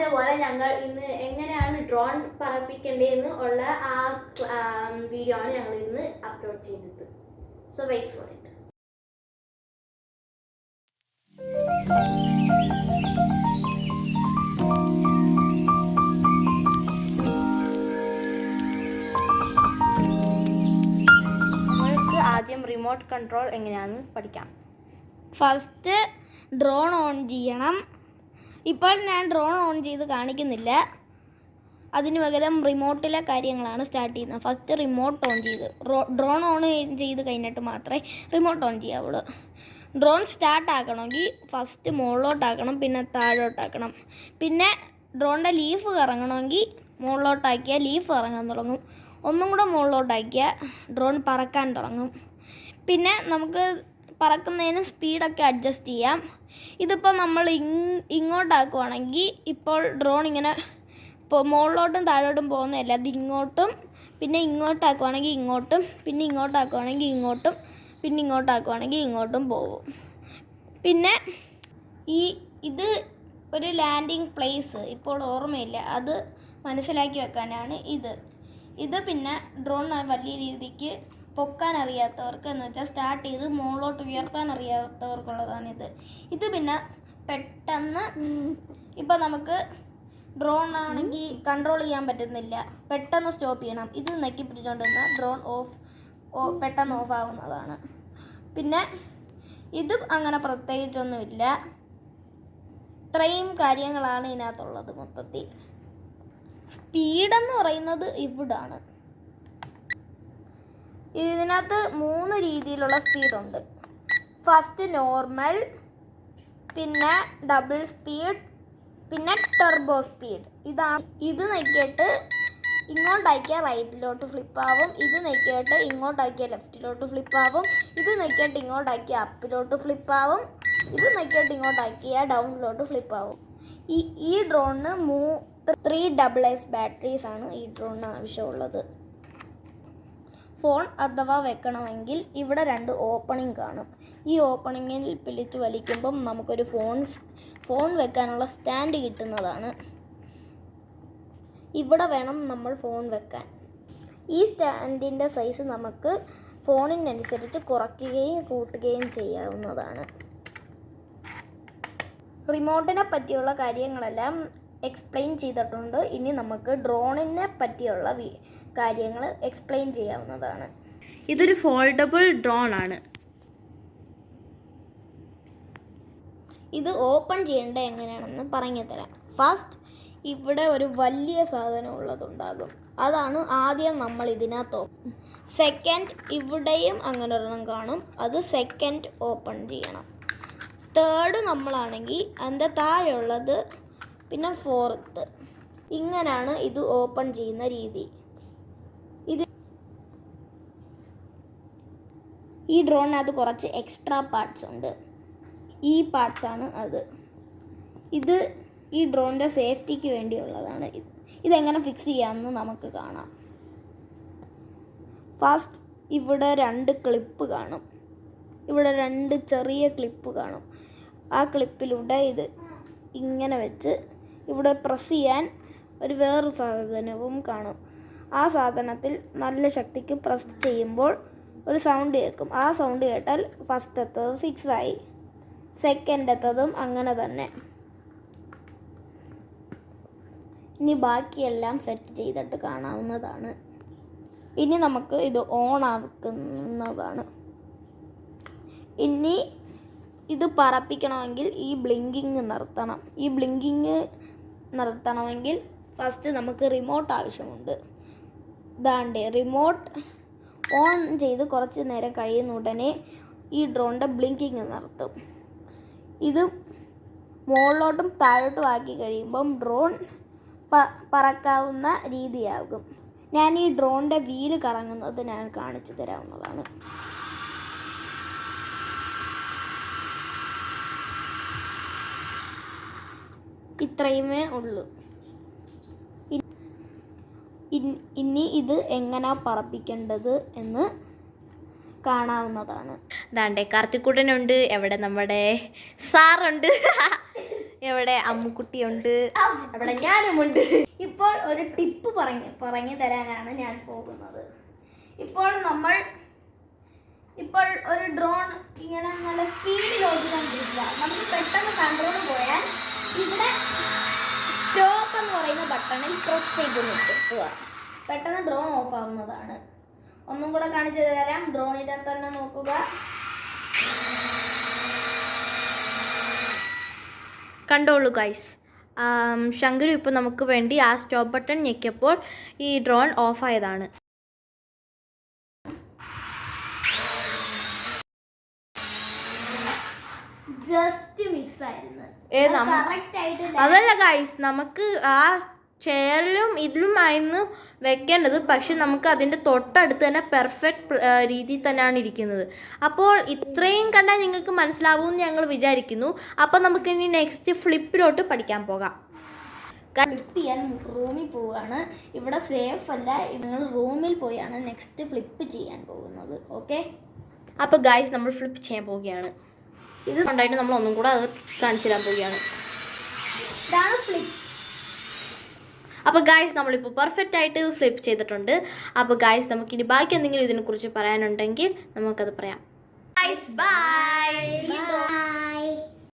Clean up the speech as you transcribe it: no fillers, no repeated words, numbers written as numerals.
അതേപോലെ ഞങ്ങൾ ഇന്ന് എങ്ങനെയാണ് ഡ്രോൺ പറപ്പിക്കേണ്ടതെന്ന് ഉള്ള ആ വീഡിയോ ആണ് ഞങ്ങൾ ഇന്ന് അപ്ലോഡ് ചെയ്തത്. So wait for it. ആദ്യം റിമോട്ട് കൺട്രോൾ എങ്ങനെയാണെന്ന് പഠിക്കാം. ഫസ്റ്റ് ഡ്രോൺ ഓൺ ചെയ്യണം. ഇപ്പോൾ ഞാൻ ഡ്രോൺ ഓൺ ചെയ്ത് കാണിക്കുന്നില്ല, അതിന് പകരം റിമോട്ടിലെ കാര്യങ്ങളാണ് സ്റ്റാർട്ട് ചെയ്യുന്നത്. ഫസ്റ്റ് റിമോട്ട് ഓൺ ചെയ്ത് ഡ്രോൺ ഓൺ ചെയ്ത് കഴിഞ്ഞിട്ട് മാത്രമേ റിമോട്ട് ഓൺ ചെയ്യാവുള്ളൂ. ഡ്രോൺ സ്റ്റാർട്ട് ആക്കണമെങ്കിൽ ഫസ്റ്റ് മുകളിലോട്ടാക്കണം, പിന്നെ താഴോട്ടാക്കണം. പിന്നെ ഡ്രോണിൻ്റെ ലീഫ് കറങ്ങണമെങ്കിൽ മുകളിലോട്ടാക്കിയാൽ ലീഫ് കറങ്ങാൻ തുടങ്ങും. ഒന്നും കൂടെ മുകളിലോട്ടാക്കിയാൽ ഡ്രോൺ പറക്കാൻ തുടങ്ങും. പിന്നെ നമുക്ക് പറക്കുന്നതിന് സ്പീഡൊക്കെ അഡ്ജസ്റ്റ് ചെയ്യാം. ഇതിപ്പോൾ നമ്മൾ ഇങ്ങോട്ടാക്കുവാണെങ്കിൽ ഇപ്പോൾ ഡ്രോൺ ഇങ്ങനെ ഇപ്പോൾ മുകളിലോട്ടും താഴോട്ടും പോകുന്നതല്ല, അത് ഇങ്ങോട്ടും പിന്നെ ഇങ്ങോട്ടാക്കുവാണെങ്കിൽ ഇങ്ങോട്ടും പിന്നെ ഇങ്ങോട്ടാക്കുവാണെങ്കിൽ ഇങ്ങോട്ടും പിന്നെ ഇങ്ങോട്ടാക്കുവാണെങ്കിൽ ഇങ്ങോട്ടും പോകും. പിന്നെ ഇത് ഒരു ലാൻഡിങ് പ്ലേസ് ഇപ്പോൾ ഓർമ്മയില്ല, അത് മനസ്സിലാക്കി വെക്കാനാണ് ഇത് പിന്നെ ഡ്രോൺ വലിയ രീതിക്ക് പൊക്കാൻ അറിയാത്തവർക്ക് എന്ന് വെച്ചാൽ സ്റ്റാർട്ട് ചെയ്ത് മുകളിലോട്ട് ഉയർത്താൻ അറിയാത്തവർക്കുള്ളതാണിത്. ഇത് പിന്നെ പെട്ടെന്ന് ഇപ്പം നമുക്ക് ഡ്രോൺ ആണെങ്കിൽ കൺട്രോൾ ചെയ്യാൻ പറ്റുന്നില്ല, പെട്ടെന്ന് സ്റ്റോപ്പ് ചെയ്യണം. ഇത് നെക്കി പിടിച്ചുകൊണ്ടിരുന്ന ഡ്രോൺ പെട്ടെന്ന് ഓഫ് ആവുന്നതാണ്. പിന്നെ ഇത് അങ്ങനെ പ്രത്യേകിച്ചൊന്നുമില്ല, ഇത്രയും കാര്യങ്ങളാണ് ഇതിനകത്തുള്ളത്. മൊത്തത്തിൽ സ്പീഡെന്ന് പറയുന്നത് ഇവിടാണ്. ഇതിനകത്ത് 3 രീതിയിലുള്ള സ്പീഡുണ്ട്. ഫസ്റ്റ് നോർമൽ, പിന്നെ ഡബിൾ സ്പീഡ്, പിന്നെ ടർബോ സ്പീഡ്. ഇത് നോക്കിയിട്ട് ഇങ്ങോട്ടാക്കിയാൽ റൈറ്റിലോട്ട് ഫ്ലിപ്പാവും, ഇത് നോക്കിയിട്ട് ഇങ്ങോട്ടാക്കിയാൽ ലെഫ്റ്റിലോട്ട് ഫ്ലിപ്പാവും, ഇത് നോക്കിയിട്ട് ഇങ്ങോട്ടാക്കിയാൽ അപ്പിലോട്ട് ഫ്ലിപ്പാവും, ഇത് നോക്കിയിട്ട് ഇങ്ങോട്ടാക്കിയാൽ ഡൗണിലോട്ട് ഫ്ലിപ്പാവും. ഈ ഡ്രോണിന് 3 AA ബാറ്ററീസ് ആണ് ഈ ഡ്രോണിന് ആവശ്യമുള്ളത്. ഫോൺ അഥവാ വെക്കണമെങ്കിൽ ഇവിടെ 2 ഓപ്പണിംഗ് കാണും. ഈ ഓപ്പണിങ്ങിൽ പിടിച്ച് വലിക്കുമ്പം നമുക്കൊരു ഫോൺ വെക്കാനുള്ള സ്റ്റാൻഡ് കിട്ടുന്നതാണ്. ഇവിടെ വേണം നമ്മൾ ഫോൺ വെക്കാൻ. ഈ സ്റ്റാൻഡിൻ്റെ സൈസ് നമുക്ക് ഫോണിനനുസരിച്ച് കുറയ്ക്കുകയും കൂട്ടുകയും ചെയ്യാവുന്നതാണ്. റിമോട്ടിനെ പറ്റിയുള്ള കാര്യങ്ങളെല്ലാം എക്സ്പ്ലെയിൻ ചെയ്തിട്ടുണ്ട്. ഇനി നമുക്ക് ഡ്രോണിനെ പറ്റിയുള്ള കാര്യങ്ങൾ എക്സ്പ്ലെയിൻ ചെയ്യാവുന്നതാണ്. ഇതൊരു ഫോൾഡബിൾ ഡ്രോൺ ആണ്. ഇത് ഓപ്പൺ ചെയ്യേണ്ടത് എങ്ങനെയാണെന്ന് പറഞ്ഞു തരാം. ഫസ്റ്റ് ഇവിടെ ഒരു വലിയ സാധനം ഉള്ളതുണ്ടാകും, അതാണ് ആദ്യം നമ്മൾ ഇതിനകത്ത്. സെക്കൻഡ് ഇവിടെയും അങ്ങനെ ഒരെണ്ണം കാണും, അത് സെക്കൻഡ് ഓപ്പൺ ചെയ്യണം. തേർഡ് നമ്മളാണെങ്കിൽ അതിൻ്റെ താഴെയുള്ളത്, പിന്നെ ഫോർത്ത്. ഇങ്ങനെയാണ് ഇത് ഓപ്പൺ ചെയ്യുന്ന രീതി. ഈ ഡ്രോണിനകത്ത് കുറച്ച് എക്സ്ട്രാ പാർട്സ് ഉണ്ട്. ഈ പാർട്സാണ് അത്. ഈ ഡ്രോണിൻ്റെ സേഫ്റ്റിക്ക് വേണ്ടിയുള്ളതാണ്. ഇതെങ്ങനെ ഫിക്സ് ചെയ്യാമെന്ന് നമുക്ക് കാണാം. ഫസ്റ്റ് ഇവിടെ 2 ക്ലിപ്പ് കാണും, ഇവിടെ 2 ചെറിയ ക്ലിപ്പ് കാണും. ആ ക്ലിപ്പിലൂടെ ഇത് ഇങ്ങനെ വെച്ച് ഇവിടെ പ്രസ് ചെയ്യാൻ വേറൊരു സാധനവും കാണും. ആ സാധനത്തിൽ നല്ല ശക്തിക്ക് പ്രസ് ചെയ്യുമ്പോൾ ഒരു സൗണ്ട് കേൾക്കും. ആ സൗണ്ട് കേട്ടാൽ ഫസ്റ്റത്തത് ഫിക്സായി, സെക്കൻഡത്തതും അങ്ങനെ തന്നെ. ഇനി ബാക്കിയെല്ലാം സെറ്റ് ചെയ്തിട്ട് കാണാവുന്നതാണ്. ഇനി നമുക്ക് ഇത് ഓൺ ആക്കുന്നതാണ്. ഇനി ഇത് പറപ്പിക്കണമെങ്കിൽ ഈ ബ്ലിങ്കിങ് നിർത്തണം. ഈ ബ്ലിങ്കിങ് നിർത്തണമെങ്കിൽ ഫസ്റ്റ് നമുക്ക് റിമോട്ട് ആവശ്യമുണ്ട്. റിമോട്ട് ഓൺ ചെയ്ത് കുറച്ച് നേരം കഴിയുന്ന ഉടനെ ഈ ഡ്രോണിൻ്റെ ബ്ലിങ്കിങ് നിർത്തും. ഇത് മുകളിലോട്ടും താഴോട്ടും ആക്കി കഴിയുമ്പം ഡ്രോൺ പറക്കാവുന്ന രീതിയാകും. ഞാൻ ഈ ഡ്രോണിൻ്റെ വീല് കറങ്ങുന്നത് ഞാൻ കാണിച്ചു തരാവുന്നതാണ്. ഇത്രയുമേ ഉള്ളൂ. ഇനി ഇത് എങ്ങനെ പറപ്പിക്കേണ്ടത് എന്ന് കാണാവുന്നതാണ്. ദാണ്ടേ കാർത്തിക്കൂട്ടനുണ്ട്, എവിടെ നമ്മുടെ സാറുണ്ട്. ഇവിടെ അമ്മുക്കുട്ടിയുണ്ട്, ഇവിടെ ഞാനുമുണ്ട്. ഇപ്പോൾ ഒരു ടിപ്പ് പറഞ്ഞു തരാനാണ് ഞാൻ പോകുന്നത്. ഇപ്പോൾ ഒരു ഡ്രോൺ ഇങ്ങനെ നല്ല സ്പീഡിൽ ഓടിക്കൊണ്ടിരിക്കുക. നമുക്ക് പെട്ടെന്ന് കൺട്രോൾ പോയാൽ ഇവിടെ സ്റ്റോപ്പ് എന്ന് പറയുന്ന ബട്ടണിൽ പ്രസ് ചെയ്ത് നിർത്തുക. പെട്ടെന്ന് ഡ്രോൺ ഓഫ് ആവുന്നതാണ്. ഒന്നും കൂടെ കാണിച്ചു തരാം. ഡ്രോണിനെ തന്നെ നോക്കുക. കണ്ടോളൂ ഗൈസ്. ശങ്കരു ഇപ്പോൾ നമുക്ക് വേണ്ടി ആ സ്റ്റോപ്പ് ബട്ടൺ ഞെക്കിയപ്പോൾ ഈ ഡ്രോൺ ഓഫ് ആയതാണ്. ജസ്റ്റ് മിസ്സായിരുന്നു. അതല്ല ഗൈസ്, നമുക്ക് ആ ചെയറിലും ഇതിലും ആയിരുന്നു വെക്കേണ്ടത്. പക്ഷെ നമുക്ക് അതിൻ്റെ തൊട്ടടുത്ത് തന്നെ പെർഫെക്റ്റ് രീതിയിൽ തന്നെയാണ് ഇരിക്കുന്നത്. അപ്പോൾ ഇത്രയും കണ്ടാൽ നിങ്ങൾക്ക് മനസ്സിലാവുമെന്ന് ഞങ്ങൾ വിചാരിക്കുന്നു. അപ്പോൾ നമുക്കിനി നെക്സ്റ്റ് ഫ്ലിപ്പിലോട്ട് പഠിക്കാൻ പോകാം. ഫ്ലിപ്പ് ചെയ്യാൻ റൂമിൽ പോവുകയാണ്. ഇവിടെ സേഫ് അല്ല. നിങ്ങൾ റൂമിൽ പോയാണ് നെക്സ്റ്റ് ഫ്ലിപ്പ് ചെയ്യാൻ പോകുന്നത്. ഓക്കെ, അപ്പോൾ ഗൈസ് നമ്മൾ ഫ്ലിപ്പ് ചെയ്യാൻ പോവുകയാണ്. ഇത് കൊണ്ടായിട്ട് നമ്മൾ ഒന്നും കൂടെ അത് കാണിച്ചു തരാൻ പോവുകയാണ്. ഇതാണ് ഫ്ലിപ്പ്. അപ്പോൾ ഗൈസ് നമ്മളിപ്പോൾ പെർഫെക്റ്റ് ആയിട്ട് ഫ്ലിപ്പ് ചെയ്തിട്ടുണ്ട്. അപ്പോൾ ഗൈസ് നമുക്കിനി ബാക്കി എന്തെങ്കിലും ഇതിനെക്കുറിച്ച് പറയാനുണ്ടെങ്കിൽ നമുക്കത് പറയാം. Guys bye.